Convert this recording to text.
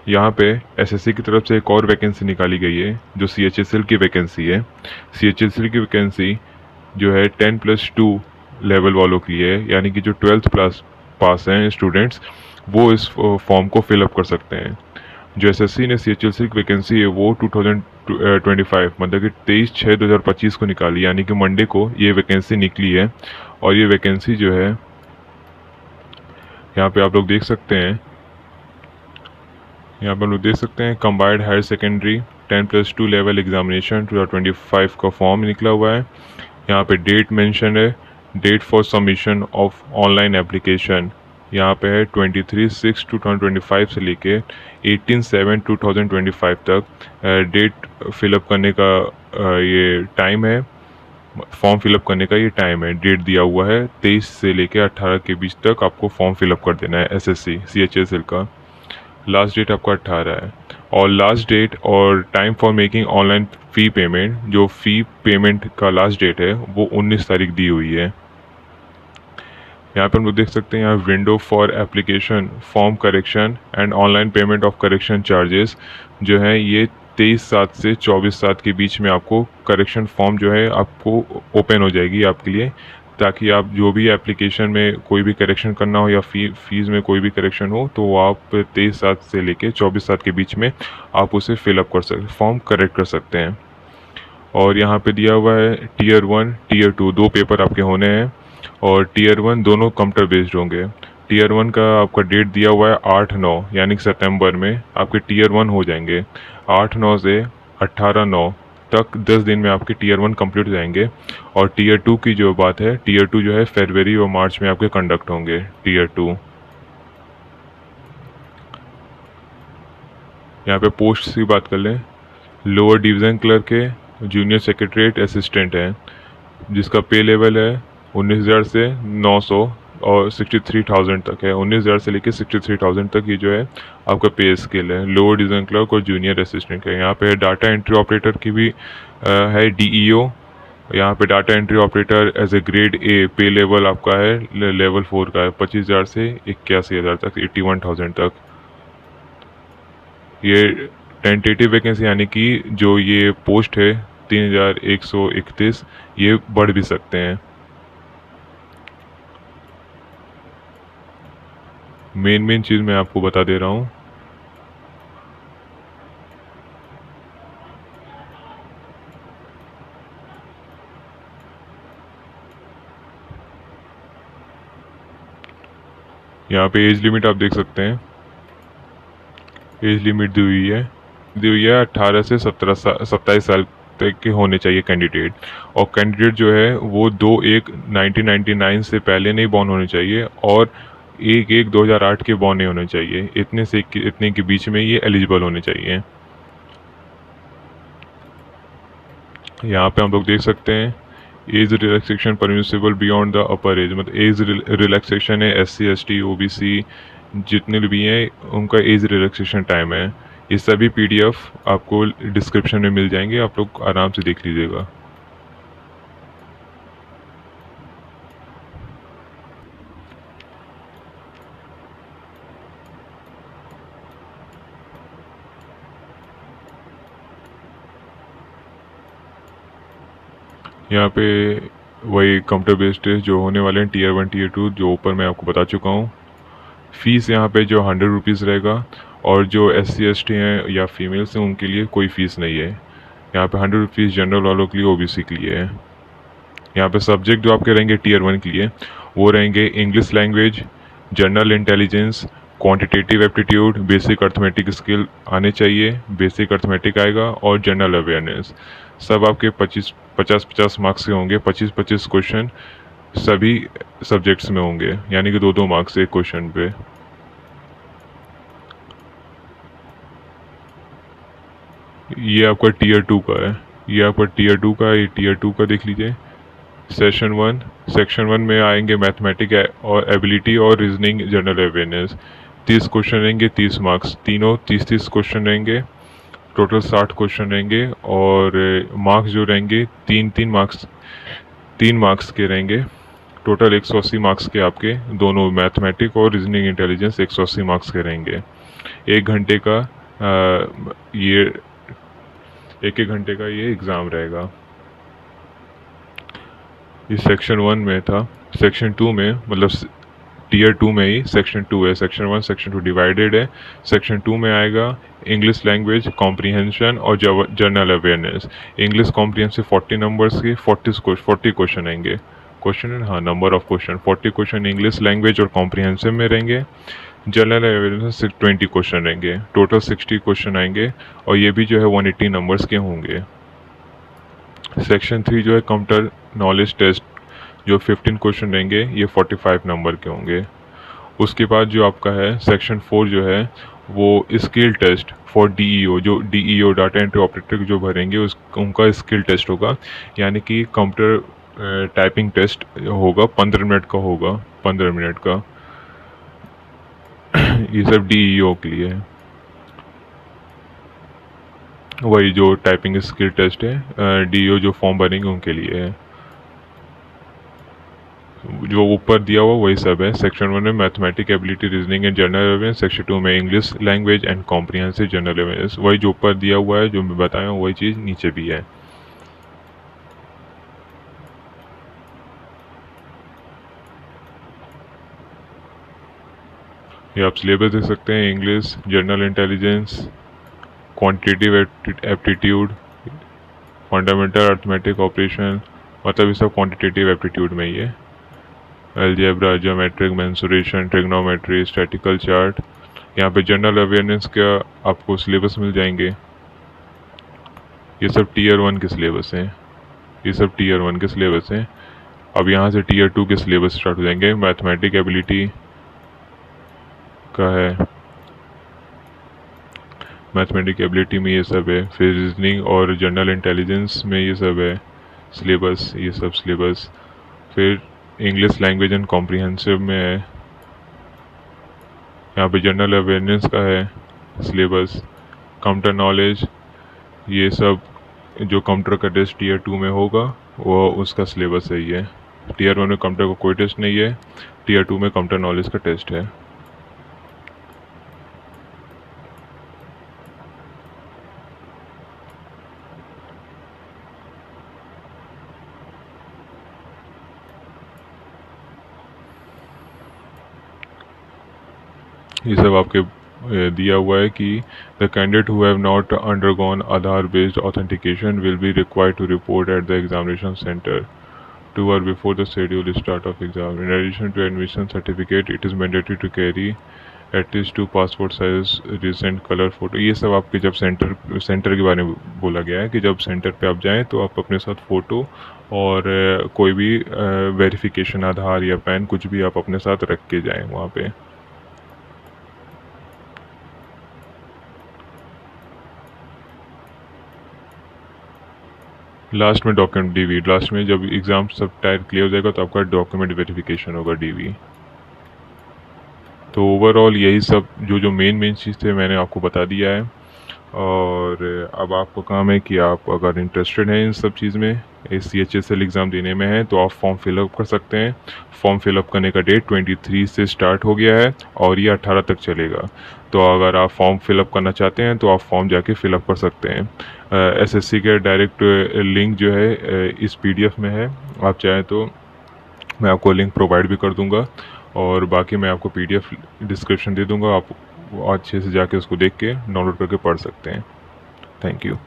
यहाँ पे एसएससी की तरफ से एक और वैकेंसी निकाली गई है जो सीएचएसएल की वैकेंसी है। सीएचएसएल की वैकेंसी जो है 10+2 लेवल वालों के लिए है, यानी कि जो 12th क्लास पास हैं स्टूडेंट्स वो इस फॉर्म को फिलअप कर सकते हैं। जो एसएससी ने सीएचएलसी की वैकेंसी है वो 2025 मतलब कि 23/6/2025 को निकाली, यानी कि मंडे को ये वैकेंसी निकली है। और ये वैकेंसी जो है यहाँ पे आप लोग देख सकते हैं, यहाँ पर लोग देख सकते हैं combined higher secondary 10+2 level examination 2025 का फॉर्म निकला हुआ है। यहाँ पे डेट मेंशन है, date for submission of online application यहाँ पे है 23/6/2025 से लेके 18/7/2025 तक डेट फिलअप करने का ये टाइम है, फॉर्म फिलअप करने का ये टाइम है। डेट दिया हुआ है 23 से लेके 18 के बीच तक आपको फॉर्म फिलअप कर देना है। एसएससी सीएचएसएल का लास्ट डेट आपका 18 है। और लास्ट डेट और time for making online fee payment, जो फ़ी पेमेंट का लास्ट डेट है वो 19 तारीख दी हुई है। यहाँ पर हम लोग देख सकते हैं यहाँ window for application form correction and online payment of correction charges जो है ये 23/7 से 24/7 के बीच में आपको करेक्शन फॉर्म जो है आपको ओपन हो जाएगी आपके लिए, ताकि आप जो भी एप्लीकेशन में कोई भी करेक्शन करना हो या फीस में कोई भी करेक्शन हो तो वो आप 23/7 से लेके 24/7 के बीच में आप उसे फिलअप कर सकते, फॉर्म करेक्ट कर सकते हैं। और यहाँ पे दिया हुआ है टीयर 1 टीयर 2 दो पेपर आपके होने हैं, और टीयर 1 दोनों कंप्यूटर बेस्ड होंगे। टीयर 1 का आपका डेट दिया हुआ है 8/9 यानी कि सितंबर में आपके टीयर 1 हो जाएंगे। 8/9 से 18/9 तक 10 दिन में आपके टीयर 1 कंप्लीट हो जाएंगे। और टीयर 2 की जो बात है, टीयर 2 जो है फरवरी और मार्च में आपके कंडक्ट होंगे टीयर 2। यहाँ पे पोस्ट की बात कर लें, लोअर डिवीज़न क्लर्क है, जूनियर सेक्रेटरीट असिस्टेंट है, जिसका पे लेवल है 19,000 से 900 और 63,000 तक है। 19,000 से लेकर 63,000 तक ये जो है आपका पे स्केल है। लोअर डिवीज़न क्लर्क और जूनियर असिस्टेंट है। यहाँ पे डाटा एंट्री ऑपरेटर की भी है डीईओ। यहाँ पे data entry operator as a grade a pay level आपका है लेवल 4 का है, 25,000 से 81,000 तक, 81,000 तक। ये टेंटेटिव वैकेंसी यानी कि जो ये पोस्ट है 3,131 ये बढ़ भी सकते हैं। मेन चीज़ मैं आपको बता दे रहा हूँ। यहाँ पे एज लिमिट आप देख सकते हैं, एज लिमिट दी हुई है 18 से 27 साल तक के होने चाहिए कैंडिडेट। और कैंडिडेट जो है वो 2/1/1999 से पहले नहीं बॉर्न होने चाहिए और 1/1/2008 के बॉर्न नहीं होने चाहिए। इतने के बीच में ये एलिजिबल होने चाहिए। यहाँ पे हम लोग देख सकते हैं age relaxation permissible beyond the upper as, मतलब एज रिलैक्सेशन है SC ST OBC जितने भी हैं उनका एज रिलैक्सेशन टाइम है। ये सभी PDF आपको डिस्क्रिप्शन में मिल जाएंगे, आप लोग आराम से देख लीजिएगा। यहाँ पे वही कंप्यूटर बेस्ड टेस्ट जो होने वाले हैं टीयर 1 टीयर 2 जो ऊपर मैं आपको बता चुका हूँ। फ़ीस यहाँ पे जो 100 रुपीज़ रहेगा, और जो SC ST हैं या फीमेल्स हैं उनके लिए कोई फ़ीस नहीं है। यहाँ पे 100 रुपीज़ जनरल वालों के लिए OBC के लिए है। यहाँ पे सब्जेक्ट जो आपके रहेंगे टीयर 1 के लिए वो रहेंगे English language, general intelligence, quantitative aptitude, basic arithmetic skill आने चाहिए, बेसिक अर्थमेटिक आएगा, और जनरल अवेयरनेस। सब आपके 50-50 मार्क्स के होंगे। 25-25 क्वेश्चन सभी सब्जेक्ट्स में होंगे, यानी कि 2-2 मार्क्स एक क्वेश्चन पे। ये आपका टीयर 2 का है, ये आपका टीयर 2 का, ये टीयर 2 का देख लीजिए। सेक्शन 1 में आएंगे मैथमेटिक और एबिलिटी और रीजनिंग जनरल अवेयरनेस। 30 क्वेश्चन रहेंगे, 30 मार्क्स, तीनों 30-30 क्वेश्चन रहेंगे, टोटल 60 क्वेश्चन रहेंगे। और मार्क्स जो रहेंगे 3 मार्क्स के रहेंगे, टोटल 180 मार्क्स के आपके दोनों मैथमेटिक और रीजनिंग इंटेलिजेंस 180 मार्क्स के रहेंगे। 1 घंटे का ये 1-1 घंटे का ये एग्ज़ाम रहेगा। ये सेक्शन 1 में था। सेक्शन 2 में मतलब टीयर 2 में ही सेक्शन 2 है। सेक्शन 1 सेक्शन 2 डिवाइडेड है। सेक्शन 2 में आएगा इंग्लिश लैंग्वेज कॉम्प्रीहेंशन और general awareness. English comprehensive 40 numbers के 40 क्वेश्चन आएंगे। क्वेश्चन हाँ, number of question 40 question English language और कॉम्प्रीहेंसिव में रहेंगे। जनरल अवेयरनेस 20 क्वेश्चन रहेंगे। टोटल 60 क्वेश्चन आएंगे और ये भी जो है 180 नंबर्स के होंगे। सेक्शन 3 जो है कंप्यूटर नॉलेज टेस्ट, जो 15 क्वेश्चन रहेंगे, ये 45 नंबर के होंगे। उसके बाद जो आपका है सेक्शन 4 जो है वो स्किल टेस्ट फॉर डीईओ, जो डीईओ डाटा एंट्री ऑपरेटर जो भरेंगे उनका स्किल टेस्ट होगा, यानी कि कंप्यूटर टाइपिंग टेस्ट होगा, 15 मिनट का होगा, 15 मिनट का। ये सब डीईओ के लिए है। वही जो टाइपिंग स्किल टेस्ट है, डीईओ जो फॉर्म भरेंगे उनके लिए है। जो ऊपर दिया हुआ वही सब है। सेक्शन 1 में mathematic ability, reasoning and general awareness. Section 2 में English language and comprehensive general awareness. वही जो ऊपर दिया हुआ है, जो मैं बताया हूँ, वही चीज़ नीचे भी है। ये आप सिलेबस देख सकते हैं। English, general intelligence, quantitative aptitude, fundamental arithmetic operation, मतलब ये सब क्वांटिटेटिव एप्टीट्यूड में ही है। Algebra, geometric, mensuration, trigonometry, statistical chart. यहाँ पे जनरल अवेयरनेस का आपको सिलेबस मिल जाएंगे। ये सब टीयर 1 के सिलेबस हैं। ये सब टीयर 1 के सिलेबस हैं। अब यहाँ से टीयर 2 के सिलेबस स्टार्ट हो जाएंगे। मैथमेटिक एबिलिटी का है, मैथमेटिक एबिलिटी में ये सब है। फिर रीजनिंग और जनरल इंटेलिजेंस में ये सब है सिलेबस, ये सब सिलेबस। फिर इंग्लिश लैंग्वेज एंड कॉम्प्रिहेंसिव में है। यहाँ पे जनरल अवेयरनेस का है सिलेबस। कंप्यूटर नॉलेज, ये सब जो कंप्यूटर का टेस्ट टीयर 2 में होगा वो उसका सिलेबस है ये। टीयर 1 में कंप्यूटर का कोई टेस्ट नहीं है। टीयर 2 में कंप्यूटर नॉलेज का टेस्ट है। ये सब आपके दिया हुआ है कि the candidate who have not undergone Aadhaar based authentication will be required to report at the examination centre 2 hours before the scheduled start of exam. In addition to admission certificate, it is mandatory to carry at least 2 passport size recent color photo। ये सब आपके जब centre के बारे में बोला गया है कि जब सेंटर पे आप जाएं तो आप अपने साथ फ़ोटो और कोई भी वेरिफिकेशन, आधार या पैन, कुछ भी आप अपने साथ रख के जाएं वहाँ पे। लास्ट में डॉक्यूमेंट डीवी, लास्ट में जब एग्ज़ाम सब टायर क्लियर हो जाएगा तो आपका डॉक्यूमेंट वेरिफिकेशन होगा, डीवी। तो ओवरऑल यही सब जो मेन चीज़ थे मैंने आपको बता दिया है। और अब आपका काम है कि आप अगर इंटरेस्टेड हैं इन सब चीज़ में, CHSL एग्ज़ाम देने में है, तो आप फॉर्म फिलअप कर सकते हैं। फॉर्म फिलअप करने का डेट 23 से स्टार्ट हो गया है और ये 18 तक चलेगा। तो अगर आप फॉर्म फिलअप करना चाहते हैं तो आप फॉर्म जाके फिलअप कर सकते हैं। SSC के डायरेक्ट लिंक जो है इस PDF में है। आप चाहें तो मैं आपको लिंक प्रोवाइड भी कर दूंगा और बाकी मैं आपको PDF डिस्क्रिप्शन दे दूंगा। आप अच्छे से जाके उसको देख के डाउनलोड करके पढ़ सकते हैं। Thank you.